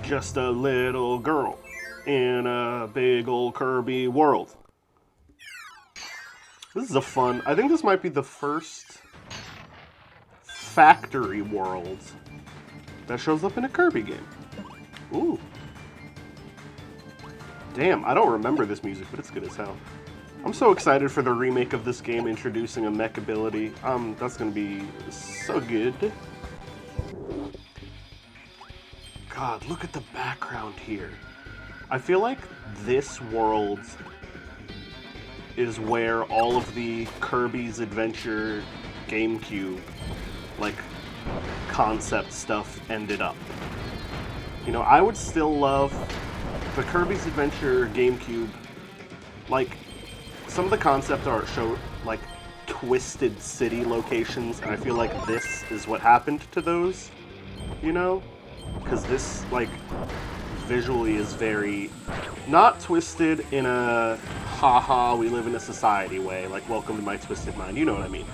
just a little girl in a big old Kirby world. This is a fun... I think this might be the first factory world that shows up in a Kirby game. Ooh. Damn, I don't remember this music, but it's good as hell. I'm so excited for the remake of this game introducing a mech ability. That's gonna be so good. God, look at the background here. I feel like this world is where all of the Kirby's Adventure GameCube, like, concept stuff ended up. You know, I would still love the Kirby's Adventure GameCube, like, some of the concept art show, like, twisted city locations, and I feel like this is what happened to those, you know? Because this, like, visually is very, not twisted in a haha, we live in a society way, like, welcome to my twisted mind, you know what I mean.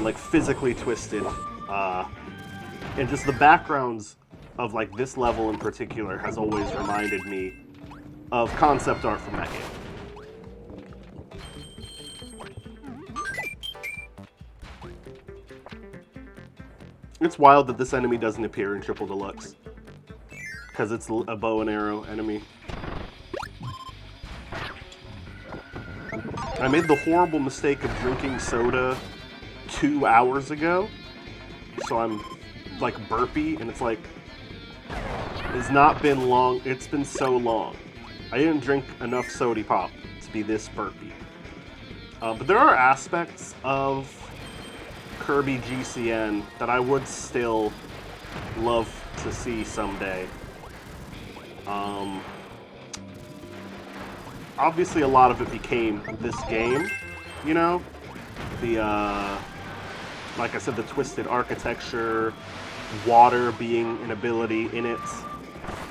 Like, physically twisted, and just the backgrounds of, like, this level in particular has always reminded me of concept art from that game. It's wild that this enemy doesn't appear in Triple Deluxe, because it's a bow and arrow enemy. I made the horrible mistake of drinking soda 2 hours ago, so I'm, like, burpy, and it's like, it's not been long, it's been so long. I didn't drink enough sody pop to be this burpy. But there are aspects of Kirby GCN that I would still love to see someday. Obviously a lot of it became this game, you know? The, like I said, the twisted architecture, water being an ability in it,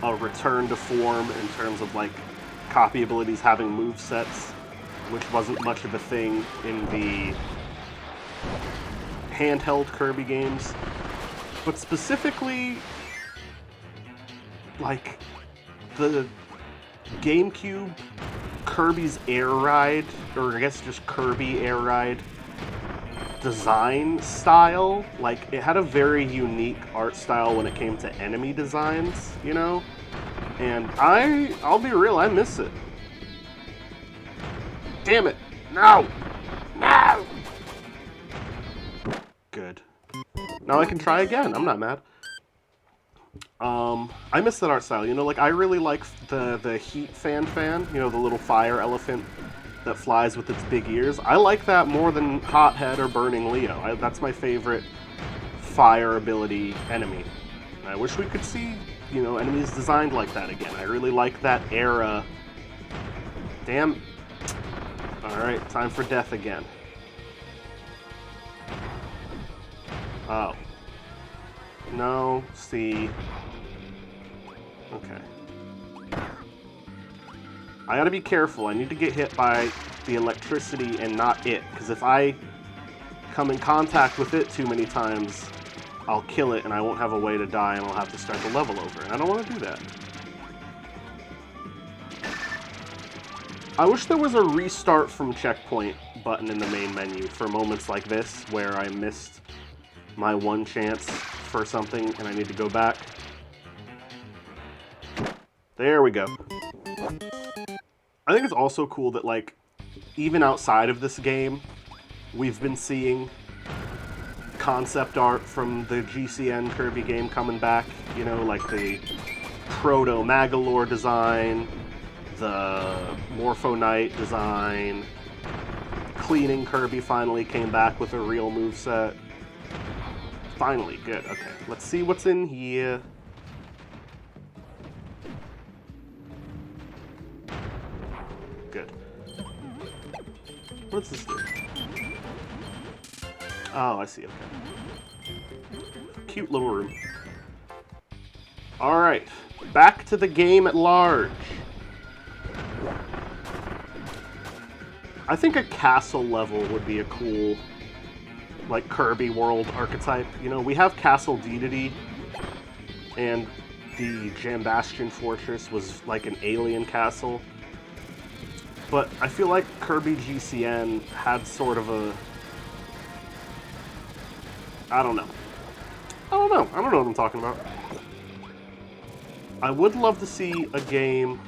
a return to form in terms of, like, copy abilities having movesets, which wasn't much of a thing in the handheld Kirby games, but specifically, like, the GameCube Kirby's Air Ride, or I guess just Kirby Air Ride design style, like, it had a very unique art style when it came to enemy designs, you know? And I'll be real, I miss it. Damn it! No! No! Good. Now I can try again. I'm not mad. I miss that art style. You know, like, I really like the Heat fan, you know, the little fire elephant that flies with its big ears. I like that more than Hothead or Burning Leo. That's my favorite fire ability enemy. I wish we could see, you know, enemies designed like that again. I really like that era. Damn. Alright, time for death again. Oh. No, C. Okay. I gotta be careful. I need to get hit by the electricity and not it, because if I come in contact with it too many times, I'll kill it and I won't have a way to die and I'll have to start the level over, and I don't want to do that. I wish there was a restart from checkpoint button in the main menu for moments like this, where I missed my one chance for something and I need to go back. There we go. I think it's also cool that, like, even outside of this game, we've been seeing concept art from the GCN Kirby game coming back, you know, like the Proto-Magalore design, the Morpho Knight design, Cleaning Kirby finally came back with a real moveset. Finally, good, okay. Let's see what's in here. Good. What does this do? Oh, I see, okay. Cute little room. Alright, back to the game at large. I think a castle level would be a cool, like, Kirby world archetype. You know, we have Castle Dedede, and the Jambastion Fortress was like an alien castle. But I feel like Kirby GCN had sort of a... I don't know what I'm talking about. I would love to see a game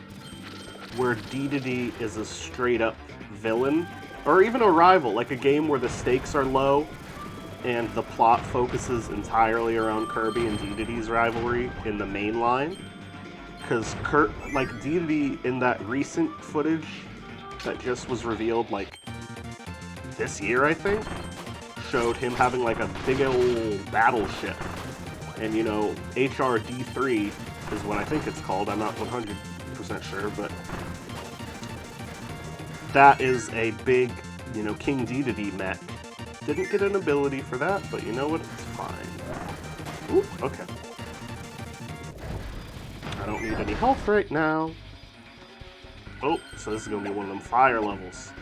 where Dedede is a straight-up villain, or even a rival, like a game where the stakes are low and the plot focuses entirely around Kirby and Dedede's rivalry in the main line. Because like Dedede in that recent footage that just was revealed like this year, I think, showed him having like a big old battleship. And you know, HRD3 is what I think it's called. I'm not 100% sure, but that is a big, you know, King Dedede mech. Didn't get an ability for that, but you know what? It's fine. Ooh, okay. I don't need any health right now. Oh, so this is going to be one of them fire levels.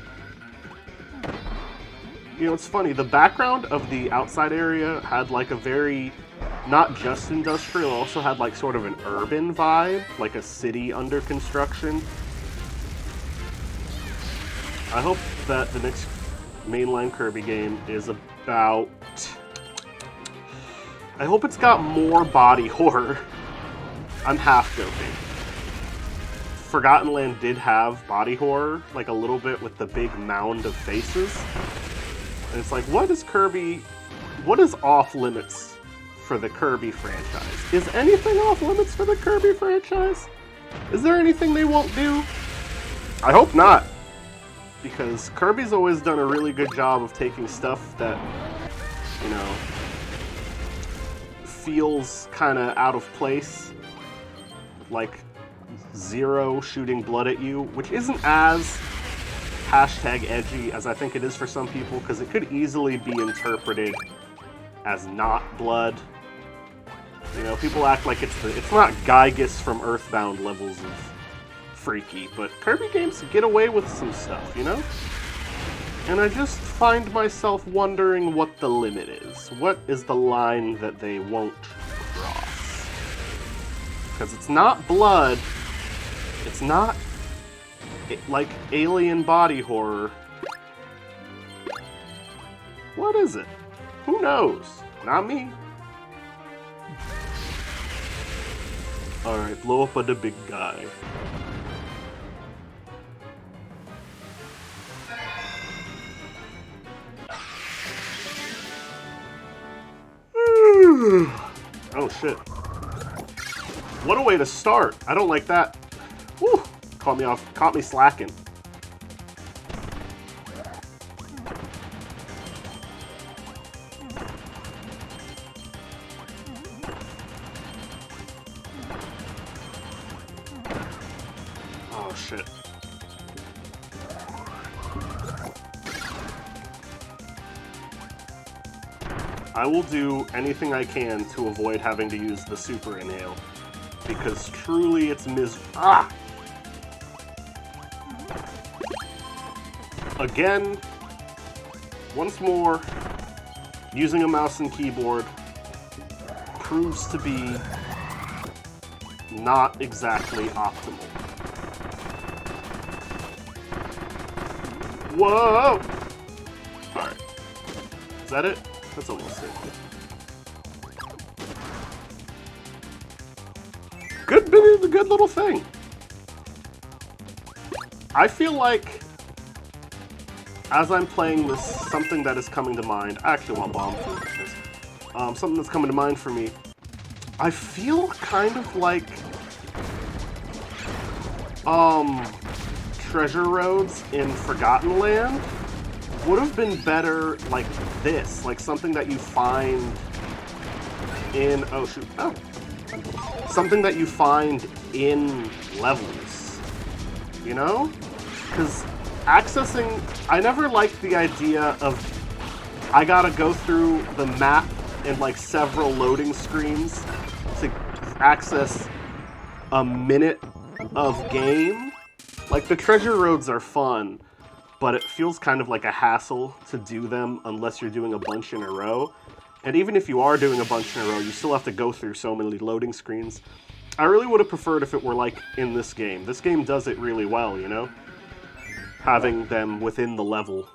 You know, it's funny. The background of the outside area had like a very, not just industrial, also had like sort of an urban vibe, like a city under construction. I hope that the next mainline Kirby game is about... I hope it's got more body horror. I'm half joking. Forgotten Land did have body horror, like a little bit with the big mound of faces. And it's like, what is off limits for the Kirby franchise? Is anything off limits for the Kirby franchise? Is there anything they won't do? I hope not. Because Kirby's always done a really good job of taking stuff that, you know, feels kind of out of place. Like Zero shooting blood at you, which isn't as #edgy as I think it is for some people, because it could easily be interpreted as not blood. You know, people act like it's not Gygus from Earthbound levels of freaky, but Kirby games get away with some stuff, you know? And I just find myself wondering what the limit is. What is the line that they won't cross? Because it's not blood, it's not like alien body horror. What is it? Who knows? Not me. Alright, blow up on the big guy. Oh shit. What a way to start. I don't like that. Woo! Caught me slacking. Oh shit. I will do anything I can to avoid having to use the super inhale, because truly it's Ah! Again, once more, using a mouse and keyboard proves to be not exactly optimal. Whoa! Alright. Is that it? That's almost it. Good little thing. I feel like, as I'm playing this, something that is coming to mind. I actually want bomb food with this. Something that's coming to mind for me. I feel kind of like treasure roads in Forgotten Land would have been better like this, like something that you find in something that you find in levels, you know? Because accessing, I never liked the idea of I gotta go through the map in like several loading screens to access a minute of game. Like, the treasure roads are fun, but it feels kind of like a hassle to do them unless you're doing a bunch in a row. And even if you are doing a bunch in a row, you still have to go through so many loading screens. I really would have preferred if it were like in this game. This game does it really well, you know? Having them within the level.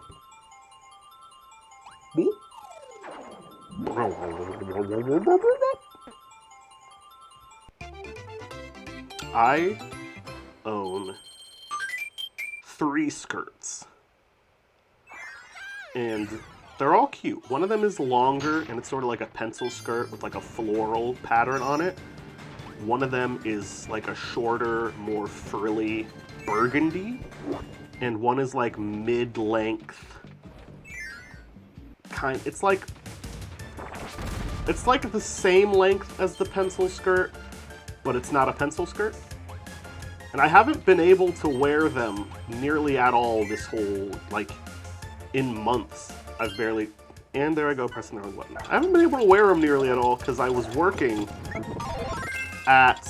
I own 3 skirts. And they're all cute. One of them is longer, and it's sort of like a pencil skirt with like a floral pattern on it. One of them is like a shorter, more frilly burgundy. And one is like mid-length. It's like the same length as the pencil skirt, but it's not a pencil skirt. And I haven't been able to wear them nearly at all this whole, like, in months. I've barely... And there I go, pressing the wrong button. I haven't been able to wear them nearly at all because I was working at...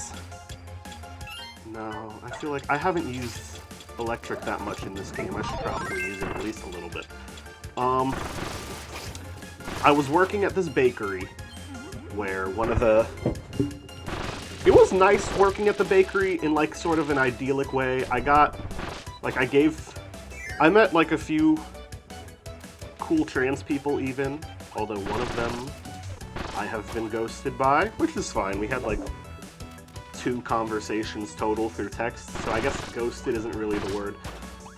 No, I feel like I haven't used electric that much in this game. I should probably use it at least a little bit. I was working at this bakery where one of the... It was nice working at the bakery in, like, sort of an idyllic way. I got, like, I met, like, a few cool trans people, even. Although one of them I have been ghosted by, which is fine. We had, like, 2 conversations total through text, so I guess ghosted isn't really the word.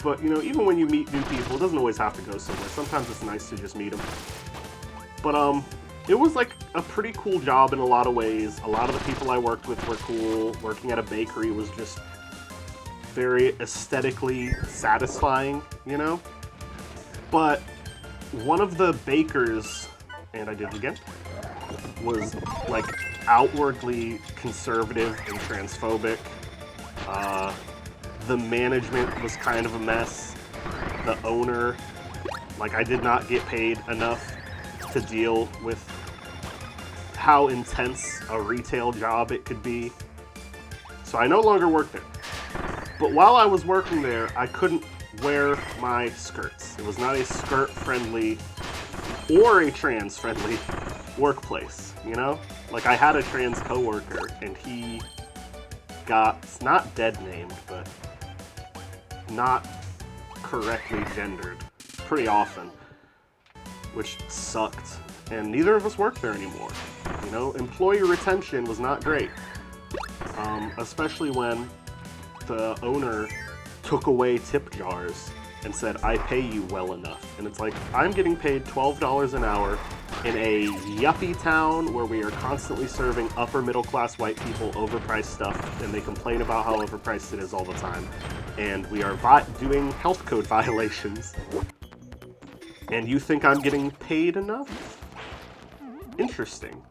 But, you know, even when you meet new people, it doesn't always have to go somewhere. Sometimes it's nice to just meet them. But, it was, like, a pretty cool job in a lot of ways. A lot of the people I worked with were cool. Working at a bakery was just very aesthetically satisfying, you know? But one of the bakers, and I did it again, was, like, outwardly conservative and transphobic. The management was kind of a mess. The owner, like, I did not get paid enough to deal with how intense a retail job it could be. So I no longer work there. But while I was working there, I couldn't wear my skirts. It was not a skirt-friendly or a trans-friendly workplace, you know? Like, I had a trans coworker, and he got, not dead named, but not correctly gendered pretty often, which sucked. And neither of us worked there anymore. You know, employee retention was not great. Especially when the owner took away tip jars and said, I pay you well enough. And it's like, I'm getting paid $12 an hour in a yuppie town where we are constantly serving upper middle class white people overpriced stuff, and they complain about how overpriced it is all the time. And we are doing health code violations. And you think I'm getting paid enough? Interesting.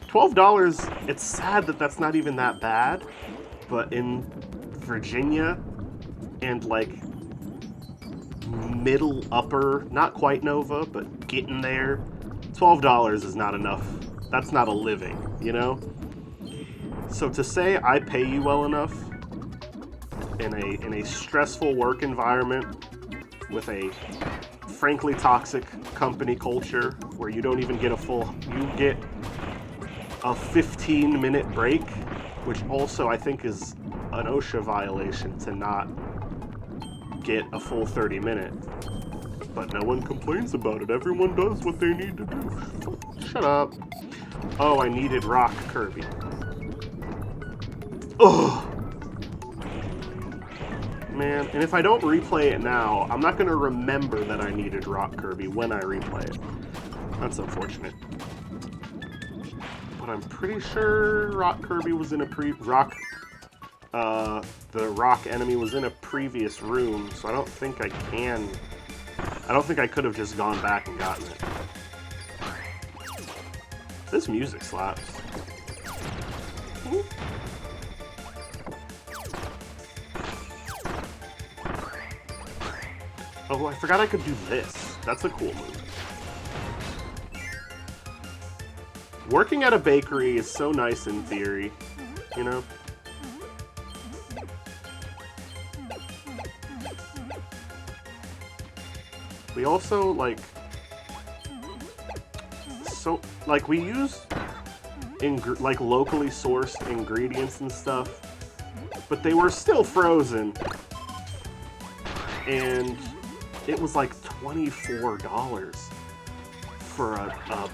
$12, it's sad that that's not even that bad, but in Virginia and, like, middle upper, not quite Nova, but getting there, $12 is not enough. That's not a living, you know? So to say I pay you well enough in a stressful work environment with a frankly toxic company culture where you don't even get you get a 15-minute break, which also I think is an OSHA violation to not get a full 30-minute. But no one complains about it. Everyone does what they need to do. Shut up. Oh, I needed Rock Kirby. Ugh. Man, and if I don't replay it now, I'm not going to remember that I needed Rock Kirby when I replay it. That's unfortunate. But I'm pretty sure Rock Kirby was in a the rock enemy was in a previous room, so I don't think I could have just gone back and gotten it. This music slaps. Oh, I forgot I could do this. That's a cool move. Working at a bakery is so nice in theory, you know? We also, we used like locally sourced ingredients and stuff, but they were still frozen, and it was like $24 for a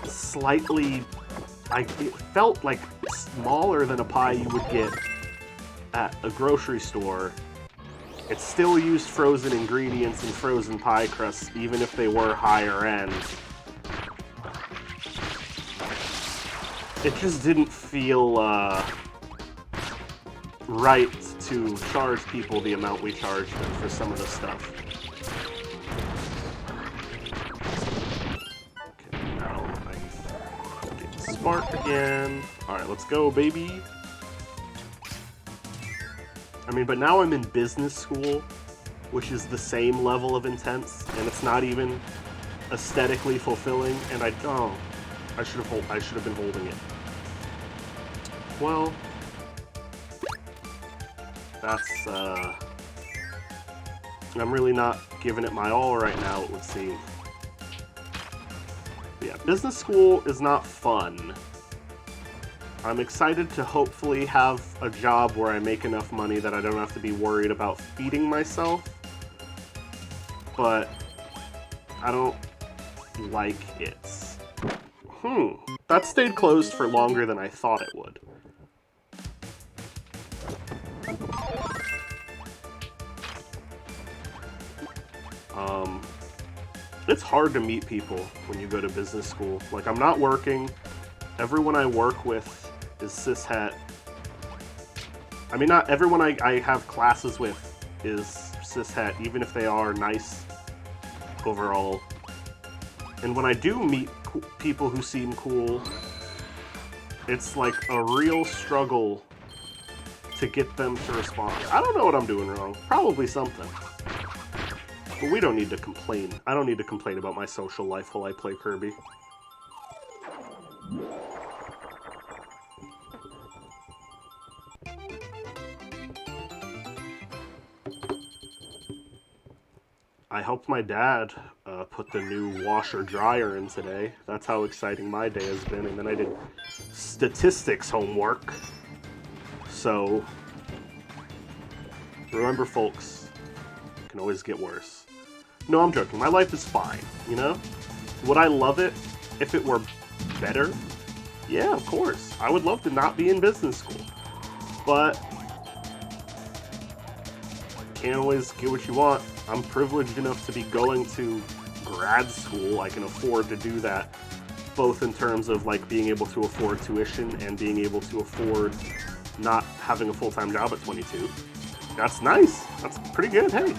slightly, it felt like smaller than a pie you would get at a grocery store. It still used frozen ingredients and frozen pie crusts, even if they were higher end. It just didn't feel right to charge people the amount we charged them for some of the stuff. Okay, now I get the spark again. Alright, let's go, baby. I mean, but now I'm in business school, which is the same level of intense, and it's not even aesthetically fulfilling, and I should have been holding it. Well, that's, I'm really not giving it my all right now, it would seem. But yeah, business school is not fun. I'm excited to hopefully have a job where I make enough money that I don't have to be worried about feeding myself, but I don't like it. That stayed closed for longer than I thought it would. It's hard to meet people when you go to business school. Like, I'm not working. Everyone I work with is cishet. I mean, not everyone I have classes with is cishet, even if they are nice overall. And when I do meet people who seem cool, it's like a real struggle to get them to respond. I don't know what I'm doing wrong. Probably something. But we don't need to complain. I don't need to complain about my social life while I play Kirby. I helped my dad put the new washer dryer in today. That's how exciting my day has been. And then I did statistics homework. So, remember folks, it can always get worse. No, I'm joking. My life is fine, you know? Would I love it if it were better? Yeah, of course. I would love to not be in business school. But can't always get what you want. I'm privileged enough to be going to grad school. I can afford to do that, both in terms of like being able to afford tuition and being able to afford not having a full-time job at 22. That's nice. That's pretty good, hey.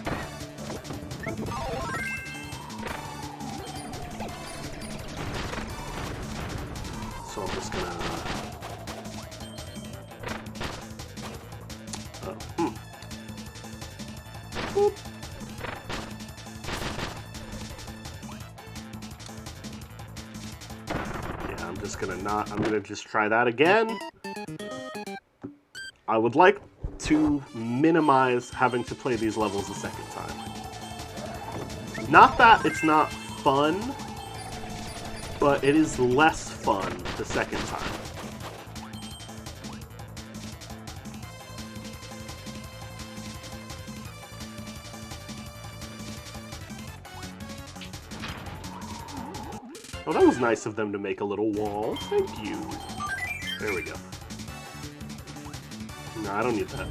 So I'm just gonna... Boop. Yeah, I'm gonna just try that again. I would like to minimize having to play these levels a second time. Not that it's not fun, but it is less fun the second time. Oh, that was nice of them to make a little wall. Thank you. There we go. No, I don't need that.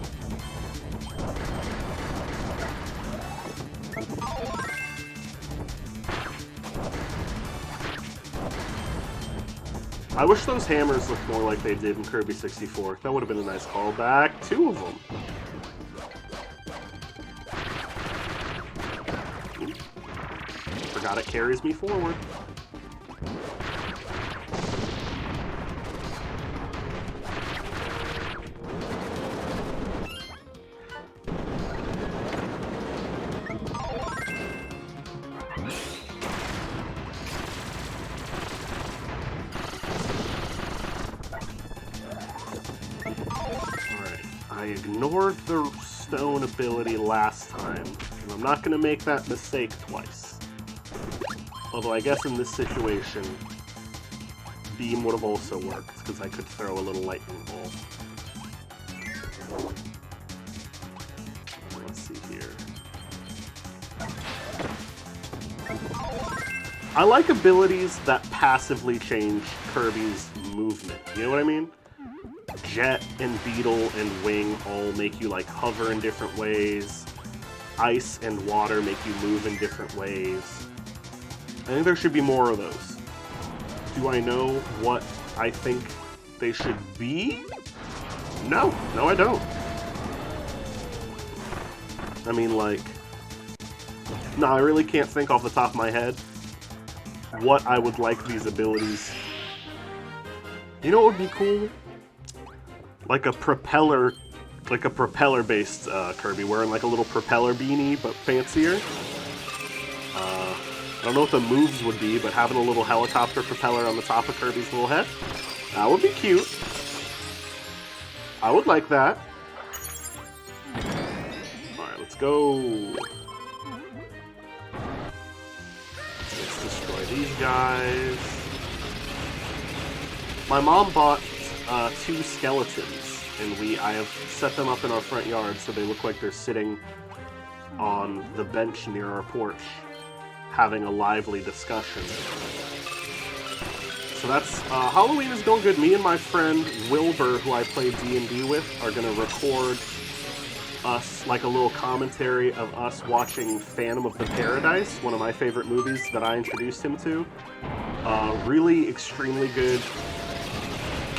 I wish those hammers looked more like they did in Kirby 64. That would have been a nice callback. 2 of them. Forgot it carries me forward. I ignored the stone ability last time, and I'm not going to make that mistake twice. Although I guess in this situation, beam would have also worked, because I could throw a little lightning bolt. Let's see here. I like abilities that passively change Kirby's movement. You know what I mean? Jet and Beetle and Wing all make you like hover in different ways. Ice and water make you move in different ways. I think there should be more of those. Do I know what I think they should be? No. No, I don't. I mean, like... No, I really can't think off the top of my head what I would like these abilities. You know what would be cool? Like a propeller-based Kirby, wearing like a little propeller beanie, but fancier. I don't know what the moves would be, but having a little helicopter propeller on the top of Kirby's little head, that would be cute. I would like that. Alright, let's go. Let's destroy these guys. My mom bought 2 skeletons, and I have set them up in our front yard so they look like they're sitting on the bench near our porch, having a lively discussion. So that's, Halloween is going good. Me and my friend Wilbur, who I play D&D with, are going to record us, like a little commentary of us watching Phantom of the Paradise, one of my favorite movies that I introduced him to. Really extremely good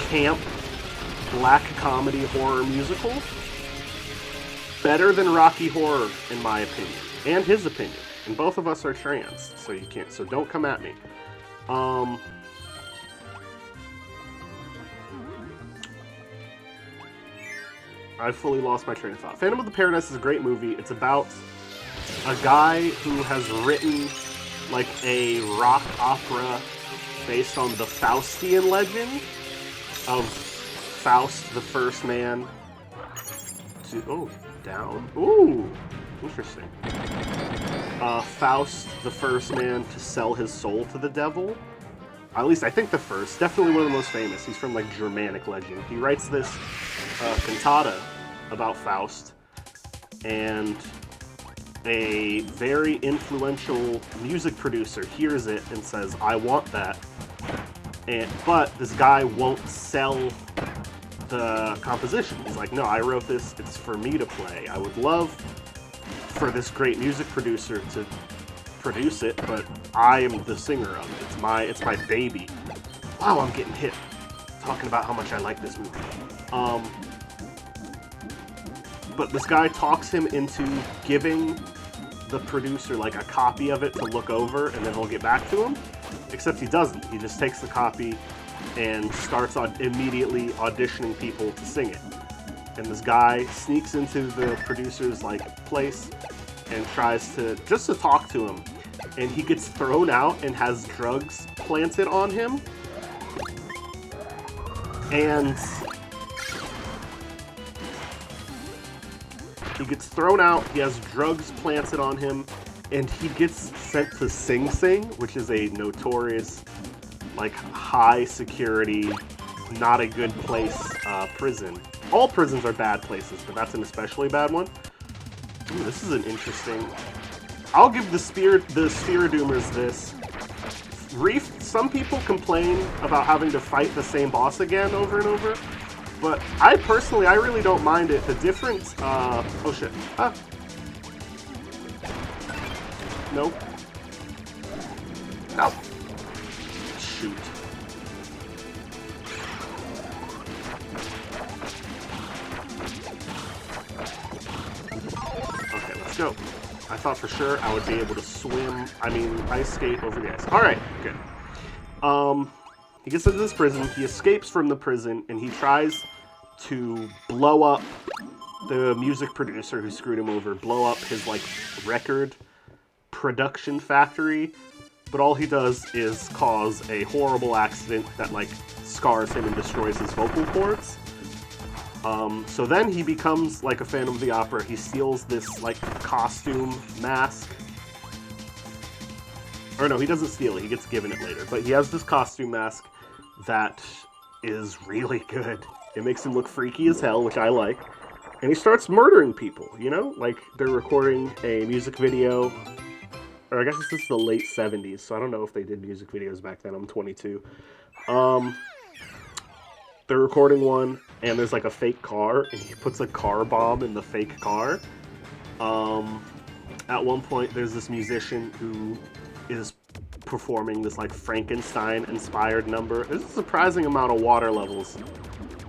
camp, black comedy horror musical. Better than Rocky Horror, in my opinion, and his opinion. And both of us are trans, so you can't. So don't come at me. I fully lost my train of thought. Phantom of the Paradise is a great movie. It's about a guy who has written like a rock opera based on the Faustian legend of Faust, the first man to... down. Ooh, interesting. Faust, the first man to sell his soul to the devil. At least I think the first. Definitely one of the most famous. He's from, like, Germanic legend. He writes this cantata about Faust, and a very influential music producer hears it and says, I want that. But this guy won't sell the composition. He's like, no, I wrote this, it's for me to play. I would love for this great music producer to produce it, but I am the singer of it. It's my baby. Wow, I'm getting hit talking about how much I like this movie. But this guy talks him into giving the producer like a copy of it to look over, and then he'll get back to him. Except he doesn't. He just takes the copy and starts immediately auditioning people to sing it. And this guy sneaks into the producer's like place and tries to talk to him. And he gets thrown out and has drugs planted on him. And he gets thrown out, he has drugs planted on him, and he gets sent to Sing Sing, which is a notorious, like, high security, not a good place prison. All prisons are bad places, but that's an especially bad one. Ooh, this is an interesting... I'll give the Spiridoomers this. Some people complain about having to fight the same boss again over and over, but I really don't mind it. The difference... oh shit. Ah. Nope. No. Shoot. Okay, let's go. I thought for sure I would be able to swim, ice skate over the ice. Alright, good. He gets into this prison, he escapes from the prison, and he tries to blow up the music producer who screwed him over, blow up his, like, record production factory, but all he does is cause a horrible accident that, like, scars him and destroys his vocal cords. So then he becomes like a Phantom of the Opera. He steals this, like, costume mask. Or no, he doesn't steal it. He gets given it later. But he has this costume mask that is really good. It makes him look freaky as hell, which I like. And he starts murdering people, you know? Like, they're recording a music video, or I guess this is the late 70s, so I don't know if they did music videos back then. I'm 22. They're recording one, and there's like a fake car, and he puts a car bomb in the fake car. At one point, there's this musician who is performing this like Frankenstein-inspired number. There's a surprising amount of water levels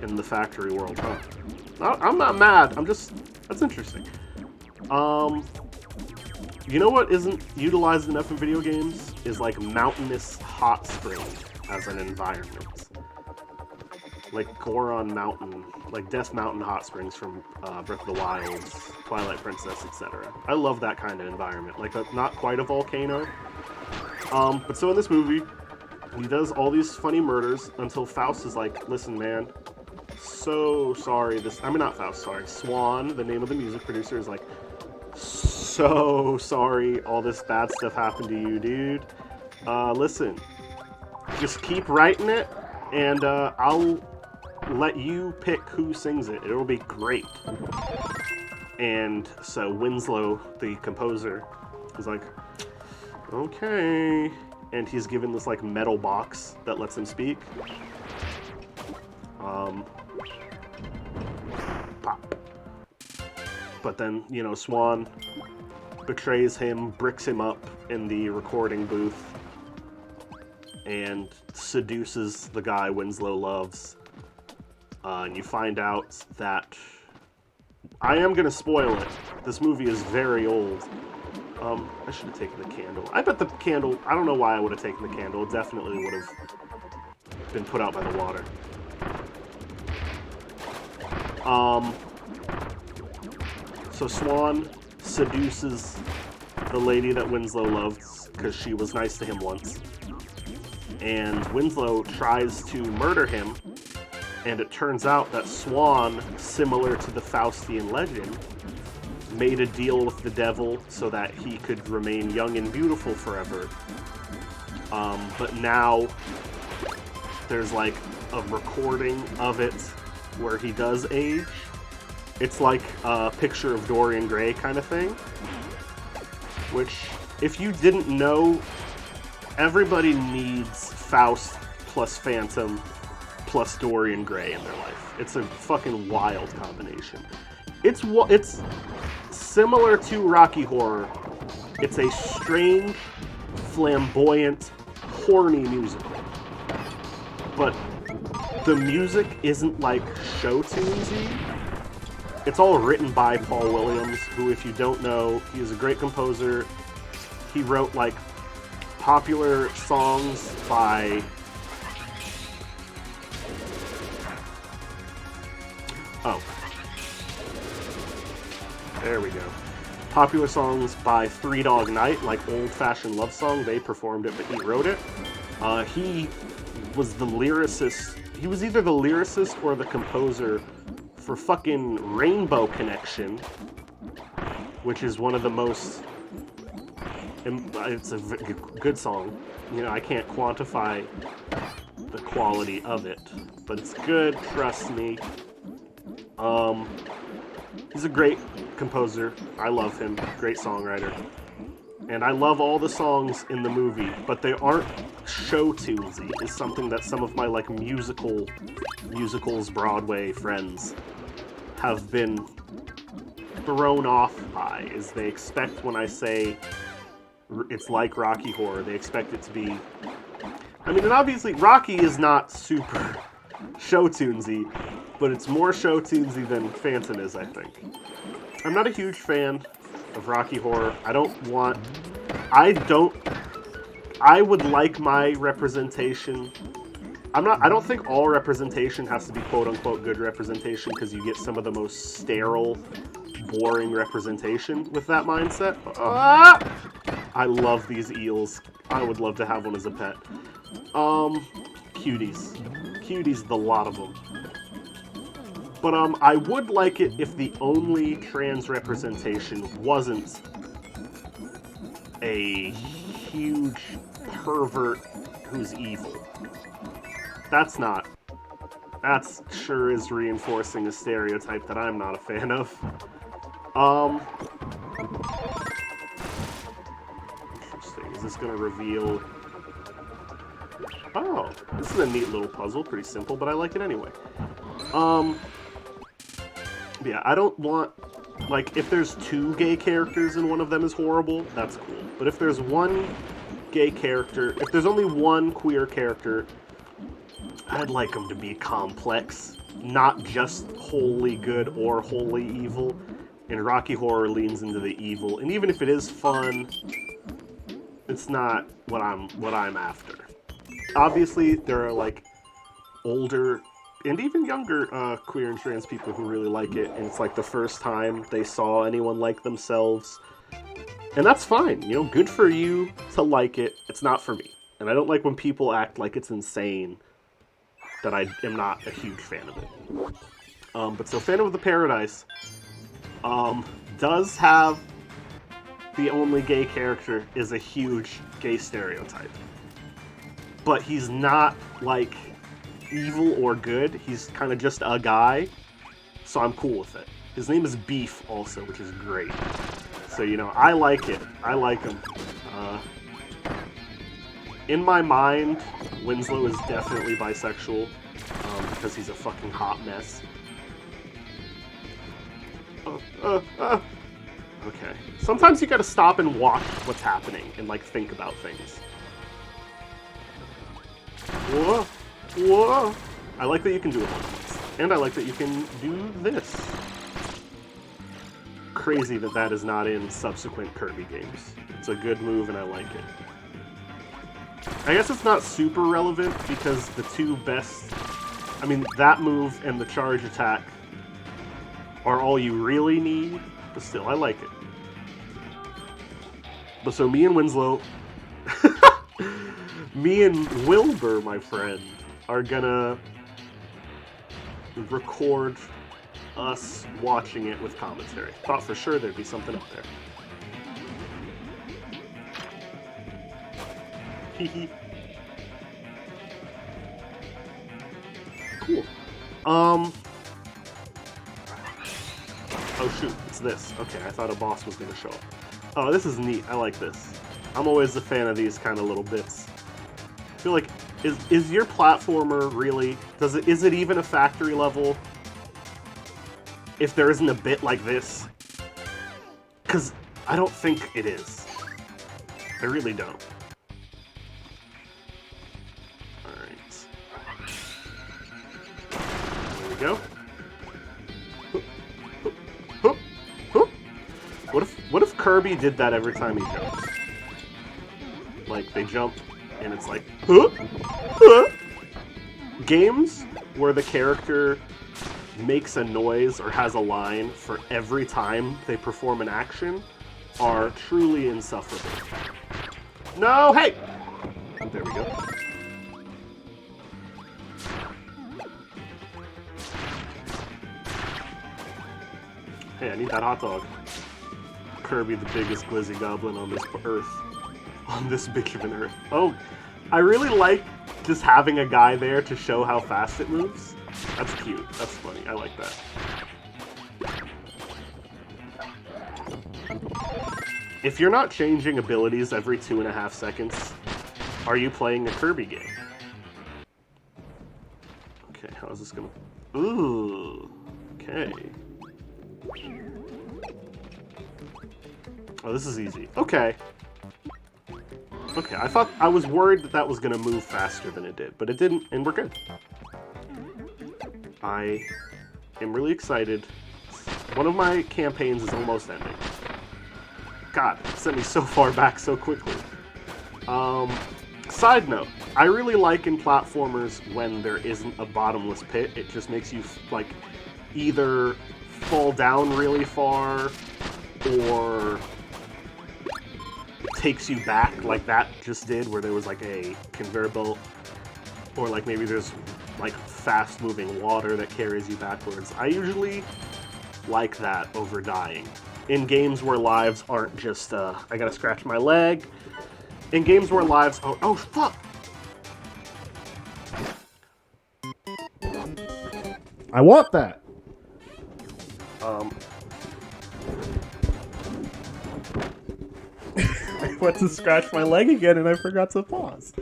in the factory world, huh? I'm not mad. That's interesting. You know what isn't utilized enough in video games is like mountainous hot spring as an environment. Like Goron Mountain, like Death Mountain hot springs from Breath of the Wild, Twilight Princess, etc. I love that kind of environment. Like not quite a volcano. But so in this movie, he does all these funny murders until Faust is like, listen, man, so sorry. Not Faust, sorry. Swan, the name of the music producer, is like, so sorry all this bad stuff happened to you, dude. Listen, just keep writing it, and I'll let you pick who sings it. It'll be great. And so Winslow, the composer, is like, okay. And he's given this like metal box that lets him speak. Pop. But then, you know, Swan betrays him, bricks him up in the recording booth, and seduces the guy Winslow loves. And you find out that... I am going to spoil it. This movie is very old. I should have taken the candle. I bet the candle... I don't know why I would have taken the candle. It definitely would have been put out by the water. So Swan seduces the lady that Winslow loves because she was nice to him once. And Winslow tries to murder him, and it turns out that Swan, similar to the Faustian legend, made a deal with the devil so that he could remain young and beautiful forever. But now there's like a recording of it where he does age. It's like a picture of Dorian Gray kind of thing. Which, if you didn't know, everybody needs Faust plus Phantom plus Dorian Gray in their life. It's a fucking wild combination. It's similar to Rocky Horror. It's a strange, flamboyant, horny musical. But the music isn't like show tunesy. It's all written by Paul Williams, who, if you don't know, he is a great composer. He wrote like popular songs by... Oh. There we go. Popular songs by Three Dog Night, like old-fashioned love song. They performed it, but he wrote it. He was the lyricist. He was either the lyricist or the composer for fucking Rainbow Connection, which is one of the most... It's a good song. You know, I can't quantify the quality of it, but it's good, trust me. He's a great composer. I love him. Great songwriter. And I love all the songs in the movie, but they aren't show tunesy. Is something that some of my like musicals Broadway friends have been thrown off by. Is they expect when I say it's like Rocky Horror, they expect it to be... I mean, and obviously Rocky is not super show tunesy, but it's more show tunesy than Phantom is, I think. I'm not a huge fan of Rocky Horror. I would like my representation. I don't think all representation has to be quote-unquote good representation, because you get some of the most sterile, boring representation with that mindset. I love these eels. I would love to have one as a pet. Cuties. Cuties, the lot of them. But I would like it if the only trans representation wasn't a huge pervert who's evil. that's not. That's sure is reinforcing a stereotype that I'm not a fan of. Interesting. Is this gonna reveal... Oh, this is a neat little puzzle. Pretty simple, but I like it anyway. Yeah, I don't want... Like, if there's 2 gay characters and one of them is horrible, that's cool. But if there's 1 gay character... If there's only 1 queer character, I'd like them to be complex. Not just wholly good or wholly evil. And Rocky Horror leans into the evil. And even if it is fun, it's not what I'm after. Obviously, there are, like, older... and even younger queer and trans people who really like it, and it's like the first time they saw anyone like themselves. And that's fine, you know, good for you to like it. It's not for me. And I don't like when people act like it's insane that I am not a huge fan of it. But so Phantom of the Paradise does have the only gay character is a huge gay stereotype. But he's not, like... evil or good. He's kind of just a guy, so I'm cool with it. His name is Beef also, which is great. So, you know, I like it. I like him. In my mind, Winslow is definitely bisexual, because he's a fucking hot mess. Okay. Sometimes you gotta stop and watch what's happening and, like, think about things. Whoa! Whoa! I like that you can do it once. And I like that you can do this. Crazy that that is not in subsequent Kirby games. It's a good move and I like it. I guess it's not super relevant because the 2 best... I mean, that move and the charge attack are all you really need, but still, I like it. But so me and Winslow... me and Wilbur, my friend, are gonna record us watching it with commentary. Thought for sure there'd be something up there. Hehe. Cool. Oh shoot, it's this. Okay, I thought a boss was gonna show up. Oh, this is neat. I like this. I'm always a fan of these kind of little bits. I feel like, is your platformer really, is it even a factory level if there isn't a bit like this? Because I don't think it is. I really don't. Alright. There we go. What if Kirby did that every time he jumps? Like, they jump, and it's like, Games where the character makes a noise or has a line for every time they perform an action are truly insufferable. No, hey! There we go. Hey, I need that hot dog. Kirby, the biggest glizzy goblin on this earth. On this big of an earth. Oh, I really like just having a guy there to show how fast it moves. That's cute. That's funny. I like that. If you're not changing abilities every 2.5 seconds, are you playing a Kirby game? Okay, how is this gonna... Ooh. Okay. Oh, this is easy. Okay. Okay, I was worried that was gonna move faster than it did, but it didn't, and we're good. I am really excited. One of my campaigns is almost ending. God, it sent me so far back so quickly. Side note, I really like in platformers when there isn't a bottomless pit. It just makes you, like, either fall down really far, or takes you back like that just did, where there was like a conveyor belt, or like maybe there's like fast moving water that carries you backwards. I usually like that over dying. In games where lives aren't just, I gotta scratch my leg. In games where lives, oh fuck! I want that. I went to scratch my leg again and I forgot to pause.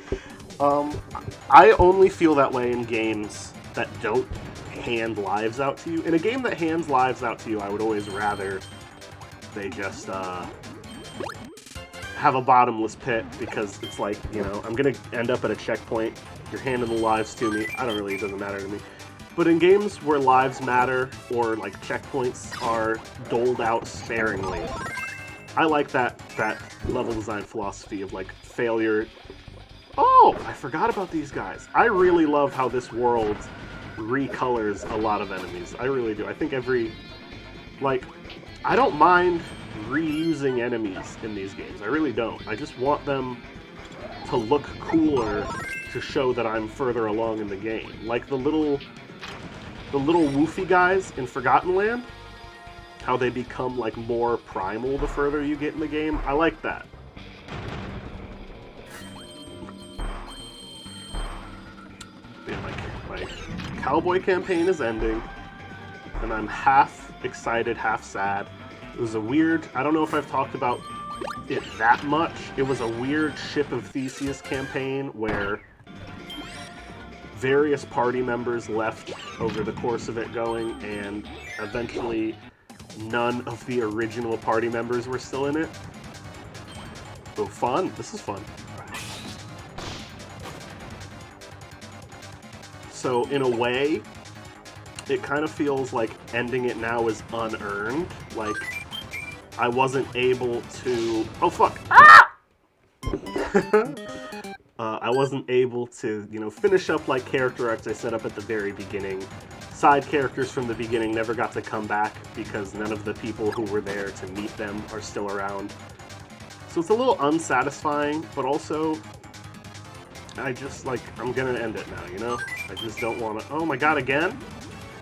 I only feel that way in games that don't hand lives out to you. In a game that hands lives out to you, I would always rather they just have a bottomless pit, because it's like, you know, I'm gonna end up at a checkpoint, you're handing the lives to me, it doesn't matter to me. But in games where lives matter, or like checkpoints are doled out sparingly, I like that level design philosophy of like failure. Oh, I forgot about these guys. I really love how this world recolors a lot of enemies. I really do. I think I don't mind reusing enemies in these games. I really don't. I just want them to look cooler to show that I'm further along in the game. Like the little woofy guys in Forgotten Land, how they become like more primal the further you get in the game. I like that. Yeah, my cowboy campaign is ending, and I'm half excited, half sad. It was a weird, I don't know if I've talked about it that much. It was a weird Ship of Theseus campaign where various party members left over the course of it going, and eventually none of the original party members were still in it. So fun. This is fun. So in a way, it kind of feels like ending it now is unearned. Like, I wasn't able to... Oh, fuck! Ah! I wasn't able to, you know, finish up like character arcs I set up at the very beginning. Side characters from the beginning never got to come back because none of the people who were there to meet them are still around. So it's a little unsatisfying, but also, I just, like, I'm gonna end it now, you know? I just don't want to... Oh my god, again?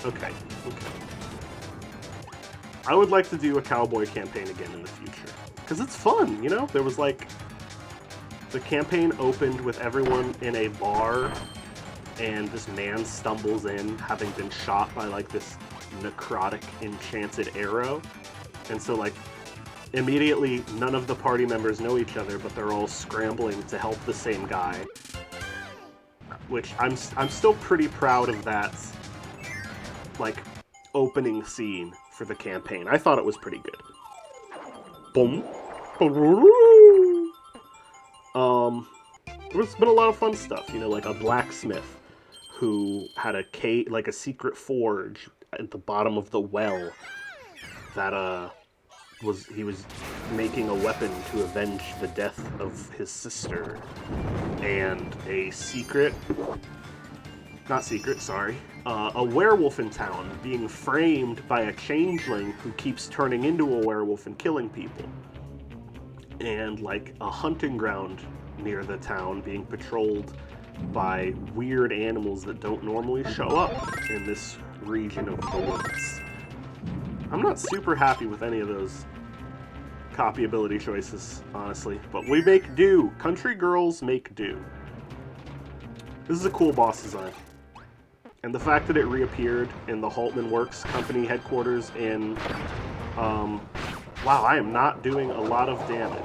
Okay. I would like to do a cowboy campaign again in the future. Because it's fun, you know? There was, like... The campaign opened with everyone in a bar, and this man stumbles in, having been shot by, like, this necrotic enchanted arrow. And so, like, immediately, none of the party members know each other, but they're all scrambling to help the same guy. Which, I'm still pretty proud of that, like, opening scene for the campaign. I thought it was pretty good. Boom. There's been a lot of fun stuff, you know, like a blacksmith who had a secret forge at the bottom of the well that, he was making a weapon to avenge the death of his sister, and a werewolf in town being framed by a changeling who keeps turning into a werewolf and killing people, and like a hunting ground near the town being patrolled by weird animals that don't normally show up in this region of the woods. I'm not super happy with any of those copyability choices, honestly, but we make do. Country girls make do. This is a cool boss design. And the fact that it reappeared in the Haltman Works company headquarters in, wow, I am not doing a lot of damage.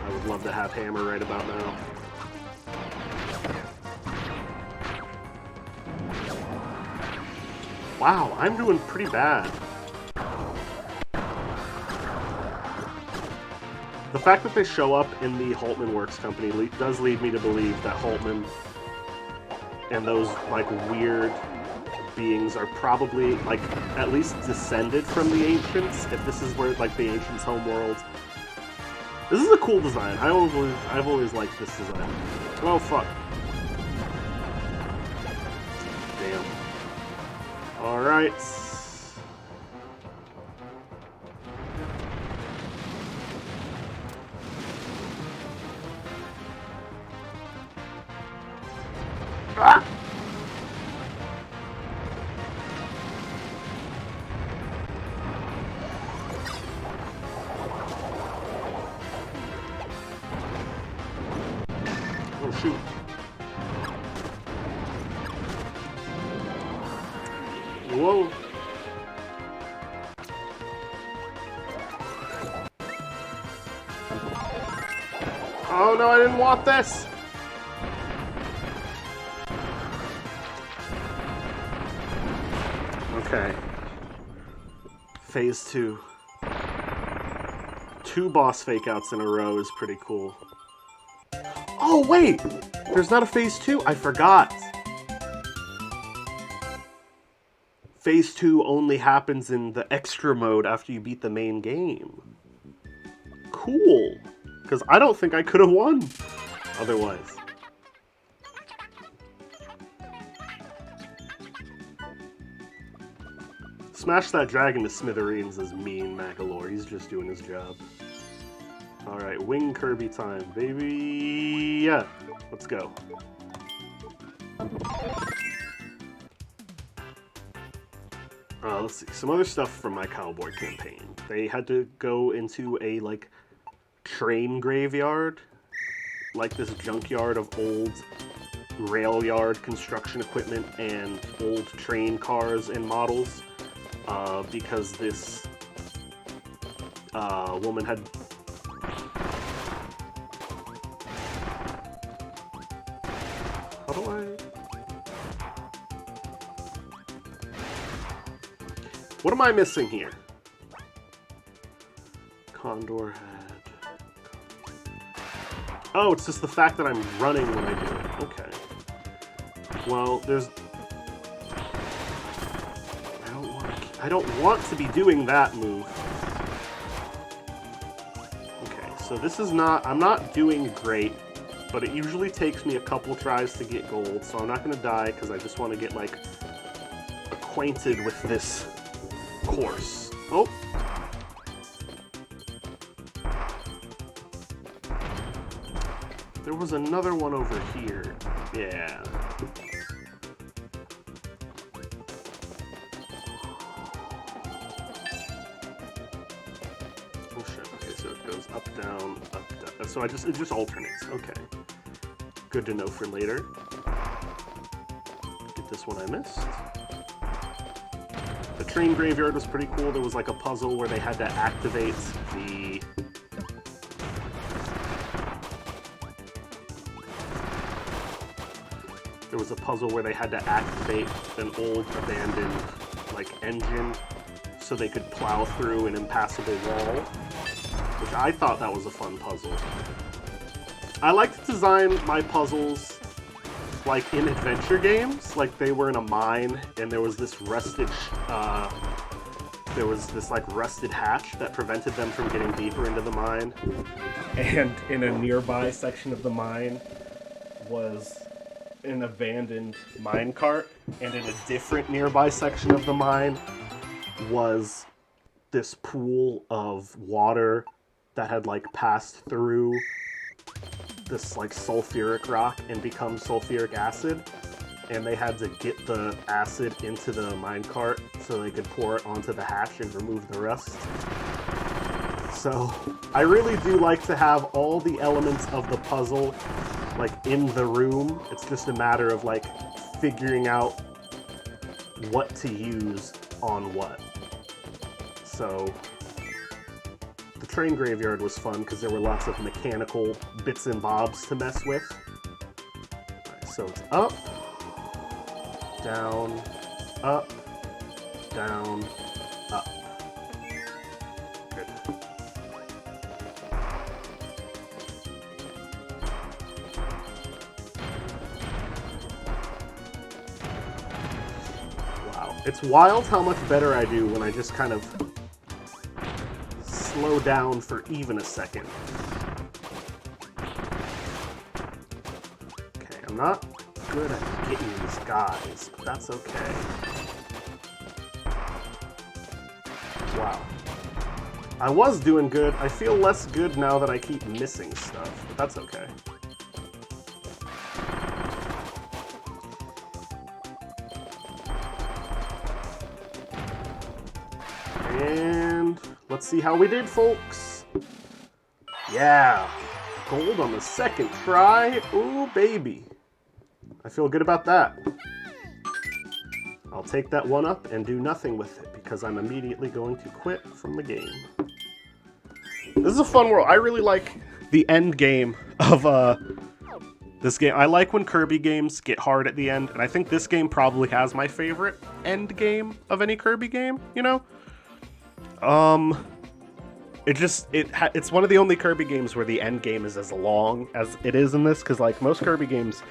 I would love to have hammer right about now. Wow, I'm doing pretty bad. The fact that they show up in the Haltman Works company does lead me to believe that Haltman and those, like, weird beings are probably, like, at least descended from the Ancients, if this is where, like, the Ancients' homeworld. This is a cool design. I've always liked this design. Oh, fuck. Damn. Alright. Ah! Oh, shoot. Oh no, I didn't want this! Okay. Phase 2. 2 boss fake-outs in a row is pretty cool. Oh, wait! There's not a Phase 2? I forgot! Phase 2 only happens in the extra mode after you beat the main game. Cool! Because I don't think I could have won otherwise. Smash that dragon to smithereens is mean, Magalore. He's just doing his job. Alright, wing Kirby time, baby! Yeah, let's go. Let's see, some other stuff from my cowboy campaign. They had to go into a, like, train graveyard. Like this junkyard of old rail yard construction equipment and old train cars and models. Because this woman had... How do I... What am I missing here? Condor had... Oh, it's just the fact that I'm running when I do it. Okay. Well, there's... I don't want to be doing that move. Okay, so this is not... I'm not doing great, but it usually takes me a couple tries to get gold, so I'm not going to die because I just want to get, like, acquainted with this course. Oh! There was another one over here. Yeah. Oh shit, okay, so it goes up, down, up, down. So it just alternates. Okay. Good to know for later. Get this one I missed. The train graveyard was pretty cool. There was like a puzzle where they had to activate the... There was a puzzle where they had to activate an old abandoned like engine so they could plow through an impassable wall, which I thought that was a fun puzzle. I like to design my puzzles like in adventure games, like they were in a mine and there was this rusted rusted hatch that prevented them from getting deeper into the mine, and in a nearby section of the mine was an abandoned minecart, and in a different nearby section of the mine was this pool of water that had like passed through this like sulfuric rock and become sulfuric acid, and they had to get the acid into the minecart so they could pour it onto the hatch and remove the rust. So I really do like to have all the elements of the puzzle like in the room. It's just a matter of like figuring out what to use on what. So the train graveyard was fun because there were lots of mechanical bits and bobs to mess with. Right, so it's up, down, up, down, up. Good. Wow. It's wild how much better I do when I just kind of slow down for even a second. Okay, I'm not good at getting these guys, but that's okay. Wow. I was doing good. I feel less good now that I keep missing stuff, but that's okay. And let's see how we did, folks. Yeah, gold on the second try. Ooh, baby. I feel good about that. I'll take that one up and do nothing with it because I'm immediately going to quit from the game. This is a fun world. I really like the end game of this game. I like when Kirby games get hard at the end, and I think this game probably has my favorite end game of any Kirby game, you know? It's one of the only Kirby games where the end game is as long as it is in this, because like most Kirby games,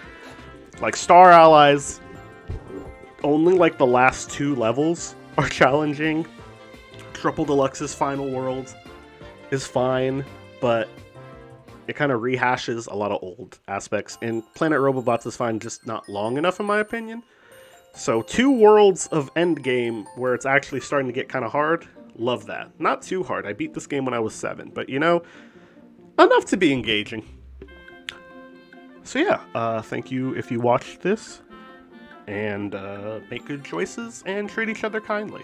like Star Allies, only like the last 2 levels are challenging. Triple Deluxe's final world is fine, but it kind of rehashes a lot of old aspects, and Planet Robobots is fine, just not long enough in my opinion. So 2 worlds of endgame where it's actually starting to get kind of hard, love that. Not too hard, I beat this game when I was 7, but you know, enough to be engaging. So yeah, thank you if you watched this, and make good choices and treat each other kindly.